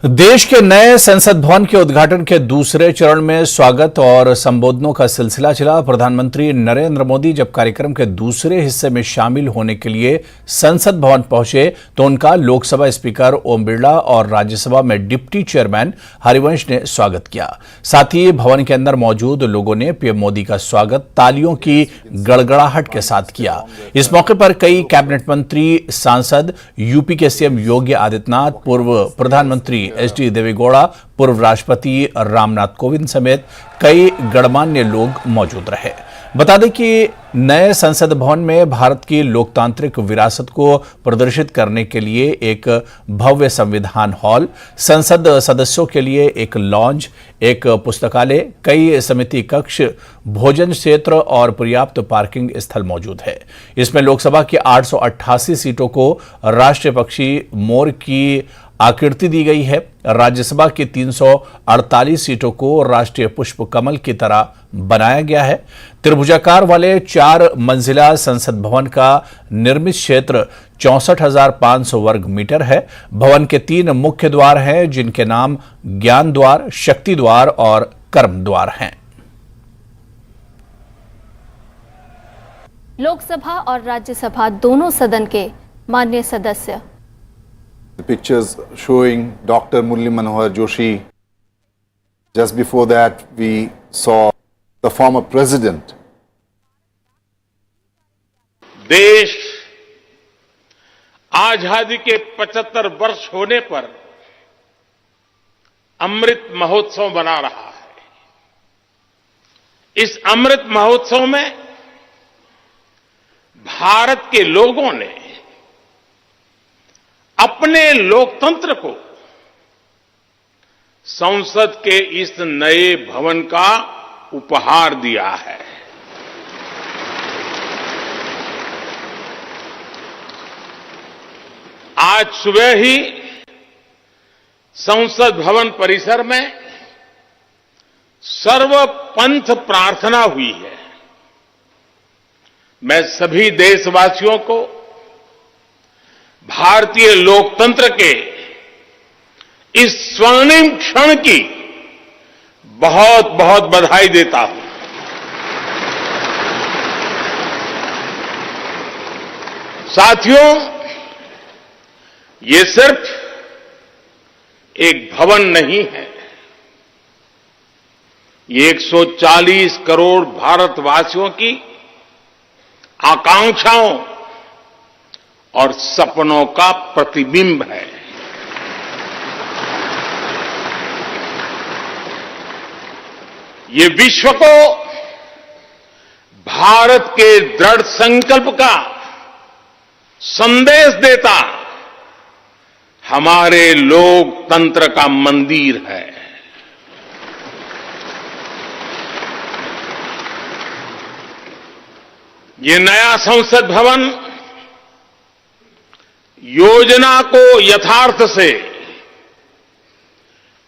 देश के नए संसद भवन के उद्घाटन के दूसरे चरण में स्वागत और संबोधनों का सिलसिला चला। प्रधानमंत्री नरेंद्र मोदी जब कार्यक्रम के दूसरे हिस्से में शामिल होने के लिए संसद भवन पहुंचे तो उनका लोकसभा स्पीकर ओम बिरला और राज्यसभा में डिप्टी चेयरमैन हरिवंश ने स्वागत किया। साथ ही भवन के अंदर मौजूद लोगों ने पीएम मोदी का स्वागत तालियों की गड़गड़ाहट के साथ किया। इस मौके पर कई कैबिनेट मंत्री, सांसद, यूपी के सीएम योगी आदित्यनाथ, पूर्व प्रधानमंत्री एचडी देवेगौड़ा, पूर्व राष्ट्रपति रामनाथ कोविंद समेत कई गणमान्य लोग मौजूद रहे। बता दें कि नए संसद भवन में भारत की लोकतांत्रिक विरासत को प्रदर्शित करने के लिए एक भव्य संविधान हॉल, संसद सदस्यों के लिए एक लॉन्ज, एक पुस्तकालय, कई समिति कक्ष, भोजन क्षेत्र और पर्याप्त पार्किंग स्थल मौजूद है। इसमें लोकसभा की 888 सीटों को राष्ट्रीय पक्षी मोर की आकृति दी गई है। राज्यसभा की 348 सीटों को राष्ट्रीय पुष्प कमल की तरह बनाया गया है। त्रिभुजाकार वाले 4 मंजिला संसद भवन का निर्मित क्षेत्र 64,500 वर्ग मीटर है। भवन के 3 मुख्य द्वार हैं, जिनके नाम ज्ञान द्वार, शक्ति द्वार और कर्म द्वार हैं। लोकसभा और राज्यसभा दोनों सदन के माननीय सदस्य। The pictures showing Dr. Murli Manohar Joshi. Just before that, we saw the former president. देश आजादी के 75 वर्ष होने पर अमृत महोत्सव मना रहा है। इस अमृत महोत्सव में भारत के लोगों ने अपने लोकतंत्र को संसद के इस नए भवन का उपहार दिया है। आज सुबह ही संसद भवन परिसर में सर्वपंथ प्रार्थना हुई है। मैं सभी देशवासियों को भारतीय लोकतंत्र के इस स्वर्णिम क्षण की बहुत बहुत बधाई देता हूं। साथियों, ये सिर्फ एक भवन नहीं है, ये 140 करोड़ भारतवासियों की आकांक्षाओं और सपनों का प्रतिबिंब है। ये विश्व को भारत के दृढ़ संकल्प का संदेश देता हमारे लोकतंत्र का मंदिर है। ये नया संसद भवन योजना को यथार्थ से,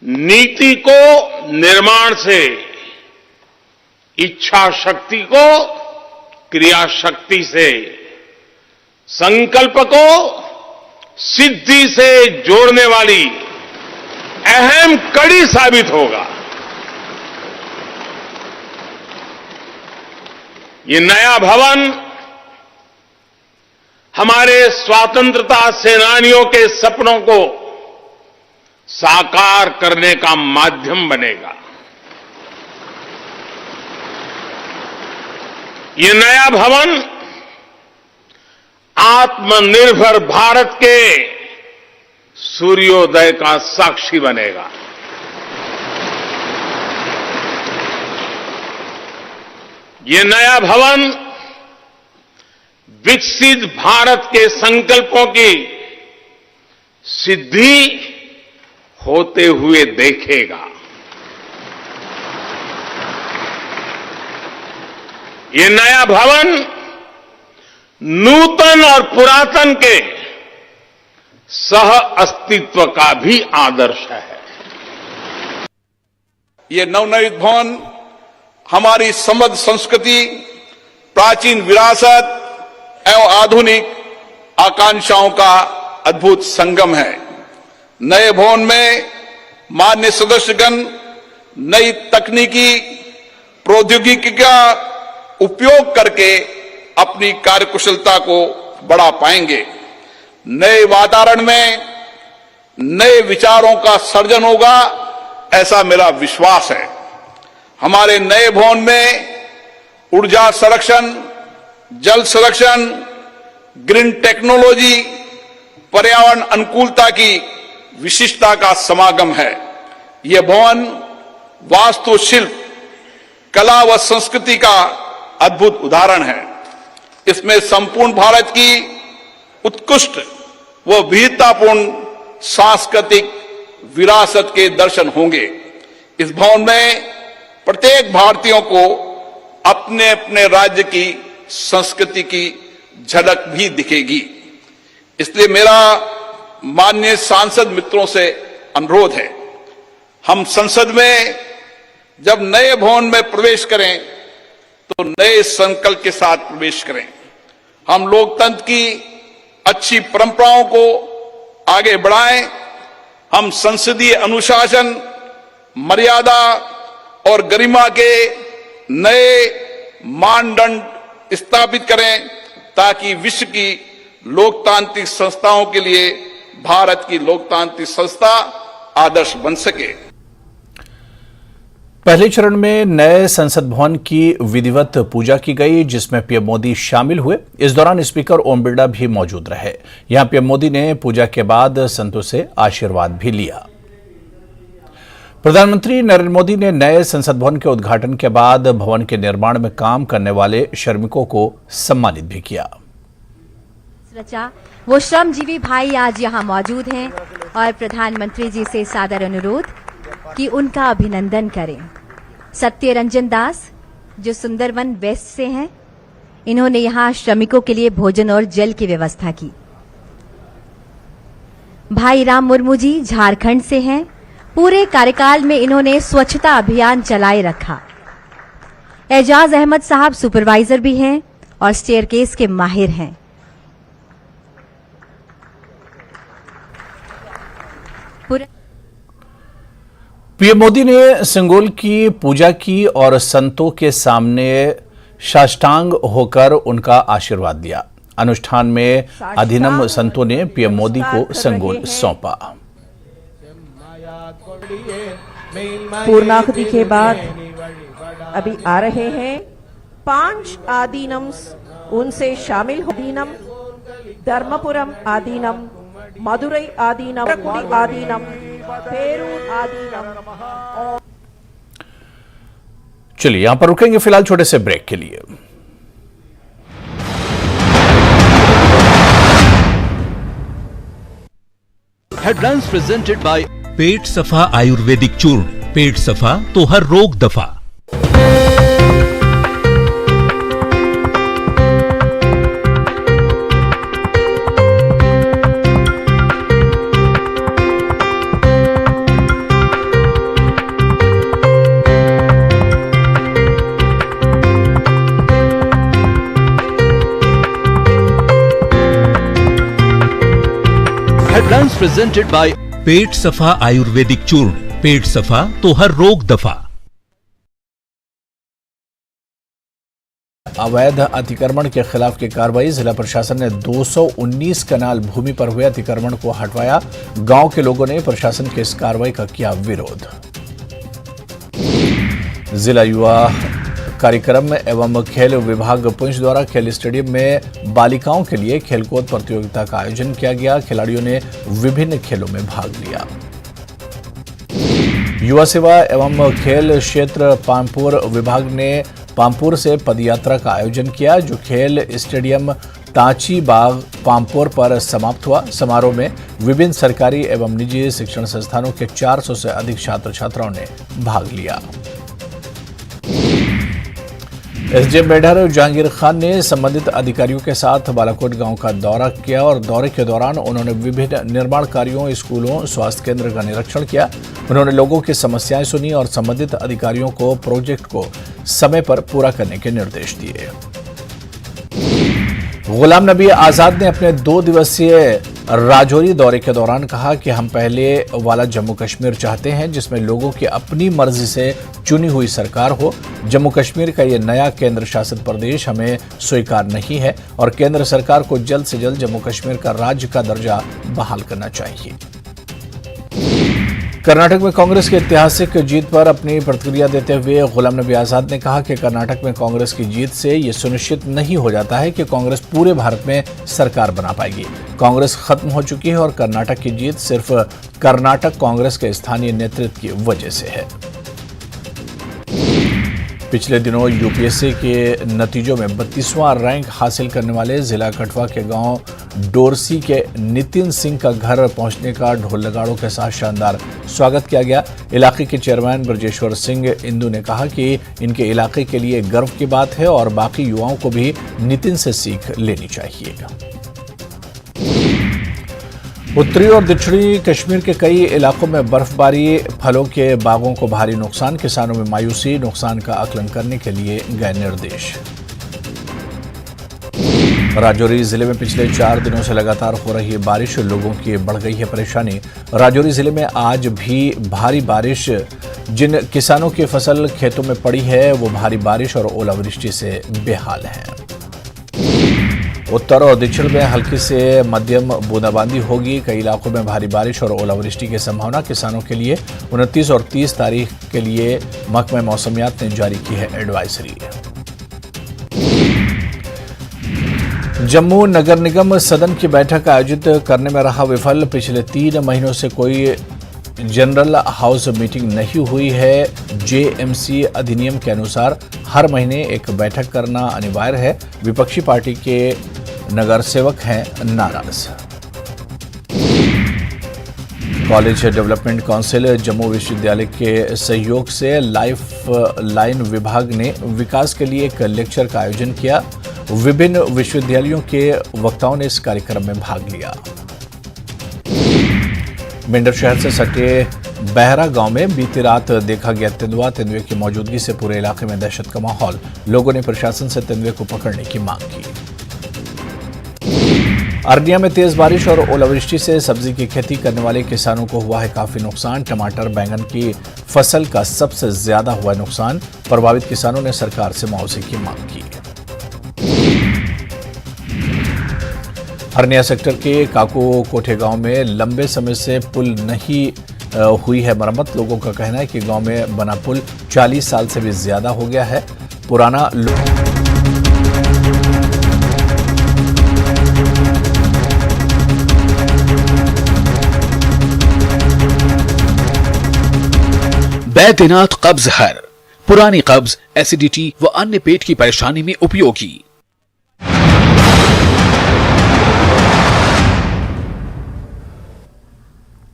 नीति को निर्माण से, इच्छा शक्ति को क्रिया शक्ति से, संकल्प को सिद्धि से जोड़ने वाली अहम कड़ी साबित होगा। ये नया भवन हमारे स्वतंत्रता सेनानियों के सपनों को साकार करने का माध्यम बनेगा। ये नया भवन आत्मनिर्भर भारत के सूर्योदय का साक्षी बनेगा। ये नया भवन विकसित भारत के संकल्पों की सिद्धि होते हुए देखेगा। ये नया भवन नूतन और पुरातन के सह अस्तित्व का भी आदर्श है। ये नवनिर्मित भवन हमारी समृद्ध संस्कृति, प्राचीन विरासत एवं आधुनिक आकांक्षाओं का अद्भुत संगम है। नए भवन में मान्य सदस्यगण नई तकनीकी प्रौद्योगिकी का उपयोग करके अपनी कार्यकुशलता को बढ़ा पाएंगे। नए वातावरण में नए विचारों का सर्जन होगा, ऐसा मेरा विश्वास है। हमारे नए भवन में ऊर्जा संरक्षण, जल संरक्षण, ग्रीन टेक्नोलॉजी, पर्यावरण अनुकूलता की विशिष्टता का समागम है। यह भवन वास्तुशिल्प, कला व संस्कृति का अद्भुत उदाहरण है। इसमें संपूर्ण भारत की उत्कृष्ट व विविधतापूर्ण सांस्कृतिक विरासत के दर्शन होंगे। इस भवन में प्रत्येक भारतीयों को अपने अपने राज्य की संस्कृति की झलक भी दिखेगी। इसलिए मेरा माननीय सांसद मित्रों से अनुरोध है, हम संसद में जब नए भवन में प्रवेश करें तो नए संकल्प के साथ प्रवेश करें। हम लोकतंत्र की अच्छी परंपराओं को आगे बढ़ाएं। हम संसदीय अनुशासन, मर्यादा और गरिमा के नए मानदंड स्थापित करें ताकि विश्व की लोकतांत्रिक संस्थाओं के लिए भारत की लोकतांत्रिक संस्था आदर्श बन सके। पहले चरण में नए संसद भवन की विधिवत पूजा की गई, जिसमें पीएम मोदी शामिल हुए। इस दौरान स्पीकर ओम बिरला भी मौजूद रहे। यहां पीएम मोदी ने पूजा के बाद संतों से आशीर्वाद भी लिया। प्रधानमंत्री नरेंद्र मोदी ने नए संसद भवन के उद्घाटन के बाद भवन के निर्माण में काम करने वाले श्रमिकों को सम्मानित भी किया। रचा वो श्रमजीवी भाई आज यहाँ मौजूद हैं और प्रधानमंत्री जी से सादर अनुरोध कि उनका अभिनंदन करें। सत्यरंजन दास जो सुंदरवन वेस्ट से हैं, इन्होंने यहाँ श्रमिकों के लिए भोजन और जल की व्यवस्था की। भाई राम मुर्मू जी झारखंड से हैं, पूरे कार्यकाल में इन्होंने स्वच्छता अभियान चलाए रखा। एजाज अहमद साहब सुपरवाइजर भी हैं और स्टेयरकेस के माहिर हैं। पीएम मोदी ने सिंगोल की पूजा की और संतों के सामने साष्टांग होकर उनका आशीर्वाद दिया। अनुष्ठान में अधिनम संतों ने पीएम मोदी को संगोल सौंपा। पूर्णाहुति के बाद अभी आ रहे हैं 5 आदीनम्स, उनसे शामिल हो आदीनम, धर्मपुरम आदीनम, मदुरई आदीनम, आदीनम, पेरूर आदीनम। चलिए यहां पर रुकेंगे फिलहाल छोटे से ब्रेक के लिए। हेडलाइंस प्रेजेंटेड बाय पेट सफा आयुर्वेदिक चूर्ण। पेट सफा तो हर रोग दफा। हेडलाइंस प्रेजेंटेड बाय पेट सफा आयुर्वेदिक चूर्ण। पेट सफा तो हर रोग दफा। अवैध अतिक्रमण के खिलाफ की कार्रवाई। जिला प्रशासन ने 219 कनाल भूमि पर हुए अतिक्रमण को हटवाया। गांव के लोगों ने प्रशासन की इस कार्रवाई का किया विरोध। जिला युवा कार्यक्रम एवं खेल विभाग पुंछ द्वारा खेल स्टेडियम में बालिकाओं के लिए खेलकूद प्रतियोगिता का आयोजन किया गया। खिलाड़ियों ने विभिन्न खेलों में भाग लिया। युवा सेवा एवं खेल क्षेत्र पामपुर विभाग ने पामपुर से पदयात्रा का आयोजन किया, जो खेल स्टेडियम तांची बाग पामपुर पर समाप्त हुआ। समारोह में विभिन्न सरकारी एवं निजी शिक्षण संस्थानों के 400 से अधिक छात्र छात्राओं ने भाग लिया। एसडीएम मेढर जहांगीर खान ने संबंधित अधिकारियों के साथ बालाकोट गांव का दौरा किया और दौरे के दौरान उन्होंने विभिन्न निर्माण कार्यों, स्कूलों, स्वास्थ्य केंद्र का निरीक्षण किया। उन्होंने लोगों की समस्याएं सुनी और संबंधित अधिकारियों को प्रोजेक्ट को समय पर पूरा करने के निर्देश दिए। गुलाम नबी आजाद ने अपने 2 दिवसीय राजौरी दौरे के दौरान कहा कि हम पहले वाला जम्मू कश्मीर चाहते हैं जिसमें लोगों की अपनी मर्जी से चुनी हुई सरकार हो। जम्मू कश्मीर का ये नया केंद्र शासित प्रदेश हमें स्वीकार नहीं है और केंद्र सरकार को जल्द से जल्द जम्मू कश्मीर का राज्य का दर्जा बहाल करना चाहिए। कर्नाटक में कांग्रेस की ऐतिहासिक जीत पर अपनी प्रतिक्रिया देते हुए गुलाम नबी आजाद ने कहा कि कर्नाटक में कांग्रेस की जीत से ये सुनिश्चित नहीं हो जाता है कि कांग्रेस पूरे भारत में सरकार बना पाएगी। कांग्रेस खत्म हो चुकी है और कर्नाटक की जीत सिर्फ कर्नाटक कांग्रेस के स्थानीय नेतृत्व की वजह से है। पिछले दिनों यूपीएससी के नतीजों में 32वां रैंक हासिल करने वाले जिला कठुआ के गांव डोरसी के नितिन सिंह का घर पहुंचने का ढोल नगाड़ों के साथ शानदार स्वागत किया गया। इलाके के चेयरमैन ब्रजेश्वर सिंह इंदू ने कहा कि इनके इलाके के लिए गर्व की बात है और बाकी युवाओं को भी नितिन से सीख लेनी चाहिए। उत्तरी और दक्षिणी कश्मीर के कई इलाकों में बर्फबारी, फलों के बागों को भारी नुकसान, किसानों में मायूसी, नुकसान का आकलन करने के लिए गए निर्देश। राजौरी जिले में पिछले 4 दिनों से लगातार हो रही बारिश, लोगों की बढ़ गई है परेशानी। राजौरी जिले में आज भी भारी बारिश, जिन किसानों की फसल खेतों में पड़ी है वो भारी बारिश और ओलावृष्टि से बेहाल हैं। उत्तर और दक्षिण में हल्की से मध्यम बूंदाबांदी होगी। कई इलाकों में भारी बारिश और ओलावृष्टि की संभावना। किसानों के लिए 29 और 30 तारीख के लिए महकमा मौसमियात ने जारी की है एडवाइजरी। जम्मू नगर निगम सदन की बैठक आयोजित करने में रहा विफल। पिछले 3 महीनों से कोई जनरल हाउस मीटिंग नहीं हुई है। जेएमसी अधिनियम के अनुसार हर महीने एक बैठक करना अनिवार्य है। विपक्षी पार्टी के नगर सेवक हैं नाराज। कॉलेज डेवलपमेंट काउंसिल जम्मू विश्वविद्यालय के सहयोग से लाइफ लाइन विभाग ने विकास के लिए एक लेक्चर का आयोजन किया। विभिन्न विश्वविद्यालयों के वक्ताओं ने इस कार्यक्रम में भाग लिया। मेंढर शहर से सटे बहरा गांव में बीती रात देखा गया तेंदुआ। तेंदुए की मौजूदगी से पूरे इलाके में दहशत का माहौल। लोगों ने प्रशासन से तेंदुए को पकड़ने की मांग की। अरनिया में तेज बारिश और ओलावृष्टि से सब्जी की खेती करने वाले किसानों को हुआ है काफी नुकसान। टमाटर, बैंगन की फसल का सबसे ज्यादा हुआ नुकसान। प्रभावित किसानों ने सरकार से मुआवजे की मांग की। अरनिया सेक्टर के काको कोठे गांव में लंबे समय से पुल नहीं हुई है मरम्मत। लोगों का कहना है कि गांव में बना पुल 40 साल से भी ज्यादा हो गया है। पुराना बैद्यनाथ कब्ज हर, पुरानी कब्ज, एसिडिटी व अन्य पेट की परेशानी में उपयोगी।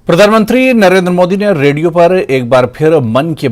प्रधानमंत्री नरेंद्र मोदी ने रेडियो पर एक बार फिर मन की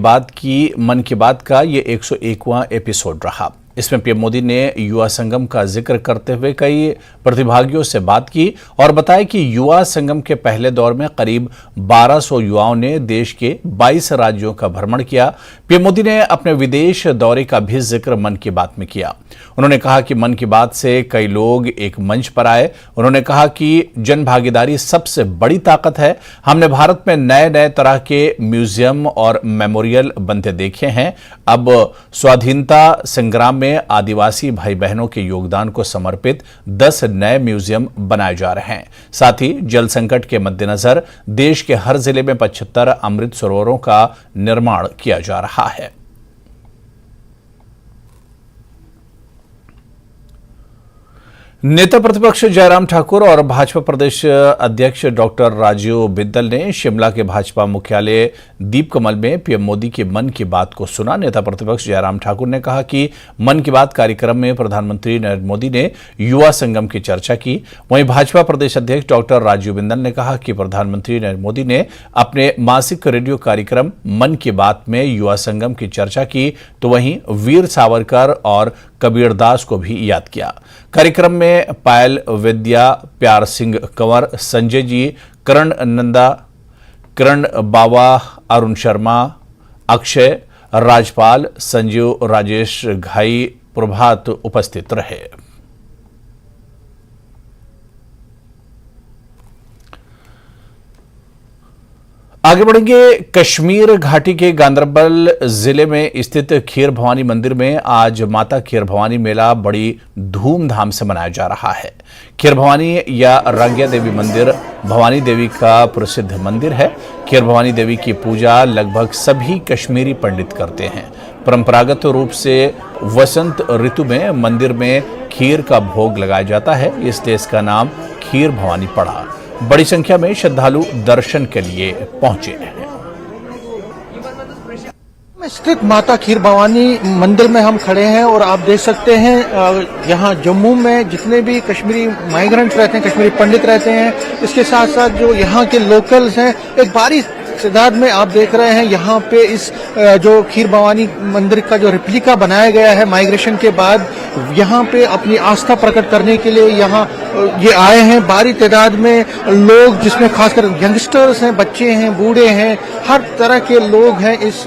बात का ये 101वां एपिसोड रहा। इसमें पीएम मोदी ने युवा संगम का जिक्र करते हुए कई प्रतिभागियों से बात की और बताया कि युवा संगम के पहले दौर में करीब 1200 युवाओं ने देश के 22 राज्यों का भ्रमण किया। पीएम मोदी ने अपने विदेश दौरे का भी जिक्र मन की बात में किया। उन्होंने कहा कि मन की बात से कई लोग एक मंच पर आए। उन्होंने कहा कि जन भागीदारी सबसे बड़ी ताकत है। हमने भारत में नए नए तरह के म्यूजियम और मेमोरियल बनते देखे हैं। अब स्वाधीनता संग्राम में आदिवासी भाई बहनों के योगदान को समर्पित 10 नए म्यूजियम बनाए जा रहे हैं। साथ ही जल संकट के मद्देनजर देश के हर जिले में 75 अमृत सरोवरों का निर्माण किया जा रहा है। नेता प्रतिपक्ष जयराम ठाकुर और भाजपा प्रदेश अध्यक्ष डॉक्टर राजीव बिंदल ने शिमला के भाजपा मुख्यालय दीपकमल में पीएम मोदी के मन की बात को सुना। नेता प्रतिपक्ष जयराम ठाकुर ने कहा कि मन की बात कार्यक्रम में प्रधानमंत्री नरेंद्र मोदी ने युवा संगम की चर्चा की। वहीं भाजपा प्रदेश अध्यक्ष डॉक्टर राजीव बिंदल ने कहा कि प्रधानमंत्री नरेंद्र मोदी ने अपने मासिक रेडियो कार्यक्रम मन की बात में युवा संगम की चर्चा की, तो वहीं वीर सावरकर और कबीरदास को भी याद किया। कार्यक्रम में पायल विद्या, प्यार सिंह कंवर, संजय जी, करण नंदा, करण बावा, अरुण शर्मा, अक्षय, राजपाल, संजीव, राजेश घाई, प्रभात उपस्थित रहे। आगे बढ़ेंगे। कश्मीर घाटी के गांदरबल जिले में स्थित खीर भवानी मंदिर में आज माता खीर भवानी मेला बड़ी धूमधाम से मनाया जा रहा है। खीर भवानी या रांगिया देवी मंदिर भवानी देवी का प्रसिद्ध मंदिर है। खीर भवानी देवी की पूजा लगभग सभी कश्मीरी पंडित करते हैं। परंपरागत रूप से वसंत ऋतु में मंदिर में खीर का भोग लगाया जाता है, इसलिए इसका नाम खीर भवानी पड़ा। बड़ी संख्या में श्रद्धालु दर्शन के लिए पहुंचे हैं। स्थित माता खीर भवानी मंदिर में हम खड़े हैं और आप देख सकते हैं यहाँ जम्मू में जितने भी कश्मीरी माइग्रेंट्स रहते हैं, कश्मीरी पंडित रहते हैं, इसके साथ साथ जो यहाँ के लोकल्स हैं, एक भारी तादाद में आप देख रहे हैं यहाँ पे इस जो खीर भवानी मंदिर का जो रेप्लिका बनाया गया है माइग्रेशन के बाद, यहाँ पे अपनी आस्था प्रकट करने के लिए यहाँ ये आए हैं। भारी तादाद में लोग, जिसमें खासकर यंगस्टर्स हैं, बच्चे हैं, बूढ़े हैं, हर तरह के लोग हैं इस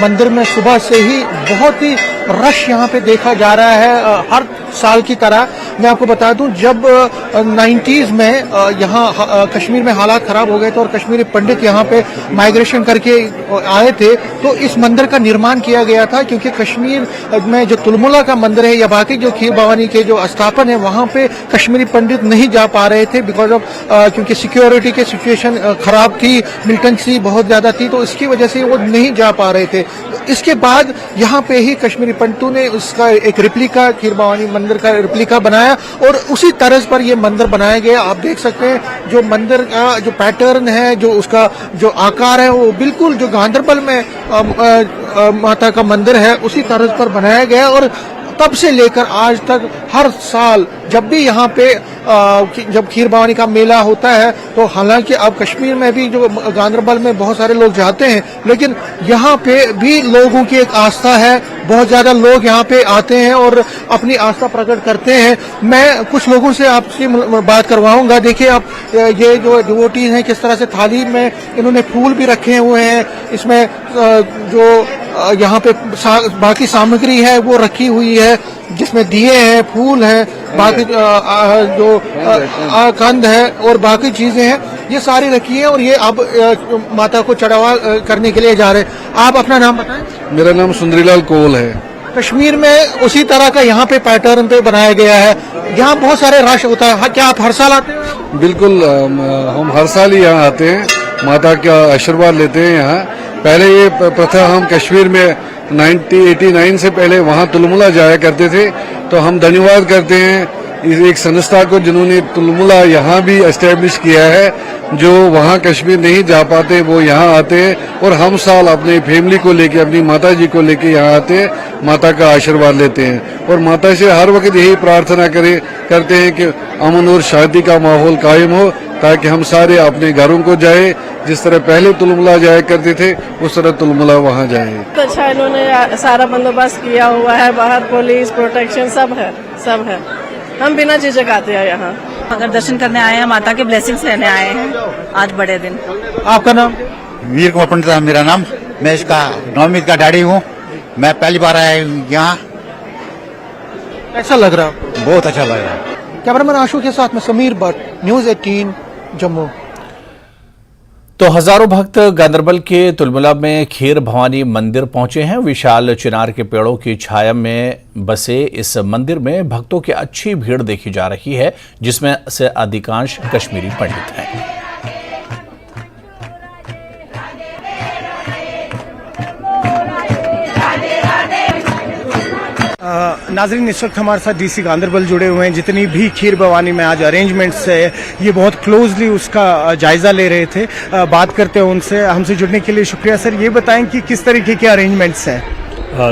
मंदिर में। सुबह से ही बहुत ही रश यहाँ पे देखा जा रहा है, हर साल की तरह। मैं आपको बता दूं, जब 90s में यहाँ कश्मीर में हालात खराब हो गए थे और कश्मीरी पंडित यहाँ पे माइग्रेशन करके आए थे, तो इस मंदिर का निर्माण किया गया था, क्योंकि कश्मीर में जो तुलमुला का मंदिर है या बाकी जो खीर भवानी के जो स्थापन है, वहाँ पे कश्मीरी पंडित नहीं जा पा रहे थे बिकॉज ऑफ क्योंकि सिक्योरिटी के सिचुएशन खराब थी, मिलिटेंसी बहुत ज्यादा थी, तो इसकी वजह से वो नहीं जा पा रहे थे। इसके बाद यहाँ पे ही कश्मीरी पंडितों ने उसका एक रेप्लिका, खीर भवानी मंदिर का रेप्लिका बनाया और उसी तरह पर ये मंदिर बनाया गया। आप देख सकते हैं जो मंदिर का जो पैटर्न है, जो उसका जो आकार है, वो बिल्कुल जो गांदरबल में माता का मंदिर है उसी तरह पर बनाया गया। और तब से लेकर आज तक हर साल जब भी यहाँ पे जब खीर भवानी का मेला होता है, तो हालांकि अब कश्मीर में भी जो गांदरबल में बहुत सारे लोग जाते हैं, लेकिन यहाँ पे भी लोगों की एक आस्था है, बहुत ज्यादा लोग यहाँ पे आते हैं और अपनी आस्था प्रकट करते हैं। मैं कुछ लोगों से आपसे बात करवाऊंगा। देखिए आप, ये जो डिवोटीज हैं किस तरह से थाली में इन्होंने फूल भी रखे हुए हैं, इसमें जो यहाँ पे बाकी सामग्री है वो रखी हुई है, जिसमें दिए हैं, फूल है, बाकी जो कंद है और बाकी चीजें हैं, ये सारी रखी है और ये अब माता को चढ़ावा करने के लिए जा रहे हैं। आप अपना नाम बताएं। मेरा नाम सुंदरीलाल कोल है। कश्मीर में उसी तरह का यहाँ पे पैटर्न पे बनाया गया है। यहाँ बहुत सारे रश होता है, क्या आप हर साल आते हैं? बिल्कुल, हम हर साल ही यहाँ आते हैं, माता का आशीर्वाद लेते हैं। यहाँ पहले ये प्रथा हम कश्मीर में 1989 से पहले वहाँ तुलमुला जाया करते थे, तो हम धन्यवाद करते हैं एक संस्था को जिन्होंने तुलमुला यहाँ भी एस्टेब्लिश किया है। जो वहाँ कश्मीर नहीं जा पाते वो यहाँ आते हैं और हम साल अपने फैमिली को लेके, अपनी माता जी को लेके यहाँ आते हैं, माता का आशीर्वाद लेते हैं और माता से हर वक्त यही प्रार्थना करते हैं कि अमन और शांति का माहौल कायम हो, ताकि हम सारे अपने घरों को जाए। जिस तरह पहले तुलमुला जाया करते थे उस तरह तुलमुला वहाँ जाए। अच्छा, इन्होंने सारा बंदोबस्त किया हुआ है, बाहर पुलिस प्रोटेक्शन सब है, सब है। हम बिना झिझक आते हैं यहाँ। अगर दर्शन करने आए हैं, माता के ब्लेसिंग्स लेने आए हैं आज बड़े दिन। आपका नाम? वीर कुमार पंडित है मेरा नाम। मैं इसका नवमीत का डैडी हूँ। मैं पहली बार आया हूँ यहाँ। कैसा लग रहा है? बहुत अच्छा लग रहा है। कैमरामैन आशु के साथ में समीर भट्ट, न्यूज़ 18 जम्मू। तो हजारों भक्त गांदरबल के तुलमुला में खीर भवानी मंदिर पहुंचे हैं। विशाल चिनार के पेड़ों की छाया में बसे इस मंदिर में भक्तों की अच्छी भीड़ देखी जा रही है, जिसमें से अधिकांश कश्मीरी पंडित हैं। नाजरीन, इस वक्त हमारे साथ डीसी गांदरबल जुड़े हुए हैं। जितनी भी खीर भवानी में आज अरेंजमेंट्स है, ये बहुत क्लोजली उसका जायजा ले रहे थे। बात करते हैं उनसे। हमसे जुड़ने के लिए शुक्रिया सर। ये बताएं कि किस तरीके के अरेंजमेंट्स हैं?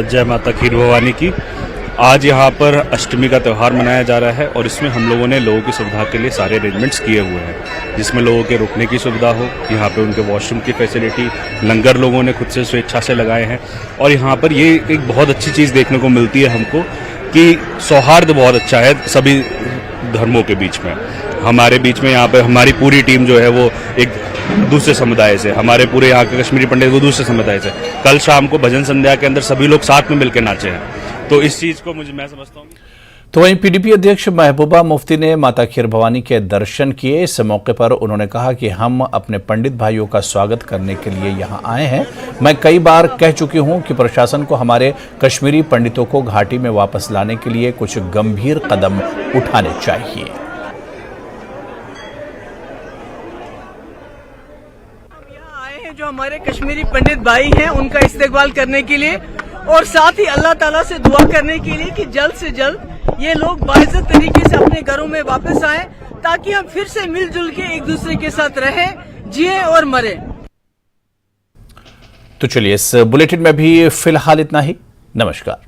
जय माता खीर भवानी की। आज यहाँ पर अष्टमी का त्यौहार मनाया जा रहा है और इसमें हम लोगों ने लोगों की सुविधा के लिए सारे अरेंजमेंट्स किए हुए हैं, जिसमें लोगों के रुकने की सुविधा हो, यहाँ पे उनके वॉशरूम की फैसिलिटी, लंगर लोगों ने खुद से स्वेच्छा से लगाए हैं। और यहाँ पर ये एक बहुत अच्छी चीज़ देखने को मिलती है हमको कि सौहार्द बहुत अच्छा है सभी धर्मों के बीच में। हमारे बीच में यहाँ पर हमारी पूरी टीम जो है वो एक दूसरे समुदाय से, हमारे पूरे यहाँ के कश्मीरी पंडित वो दूसरे समुदाय से। कल शाम को भजन संध्या के अंदर सभी लोग साथ में मिलकर नाचे हैं, तो इस चीज़ को मैं समझता हूँ। तो वहीं पीडीपी अध्यक्ष महबूबा मुफ्ती ने माता खीर भवानी के दर्शन किए। इस मौके पर उन्होंने कहा कि हम अपने पंडित भाइयों का स्वागत करने के लिए यहां आए हैं। मैं कई बार कह चुकी हूं कि प्रशासन को हमारे कश्मीरी पंडितों को घाटी में वापस लाने के लिए कुछ गंभीर कदम उठाने चाहिए। जो हमारे कश्मीरी पंडित भाई हैं उनका इस्तेकबाल करने के लिए और साथ ही अल्लाह ताला से दुआ करने के लिए कि जल्द से जल्द ये लोग बाइज्जत तरीके से अपने घरों में वापस आएं, ताकि हम फिर से मिलजुल के एक दूसरे के साथ रहें, जिए और मरे। तो चलिए इस बुलेटिन में भी फिलहाल इतना ही। नमस्कार।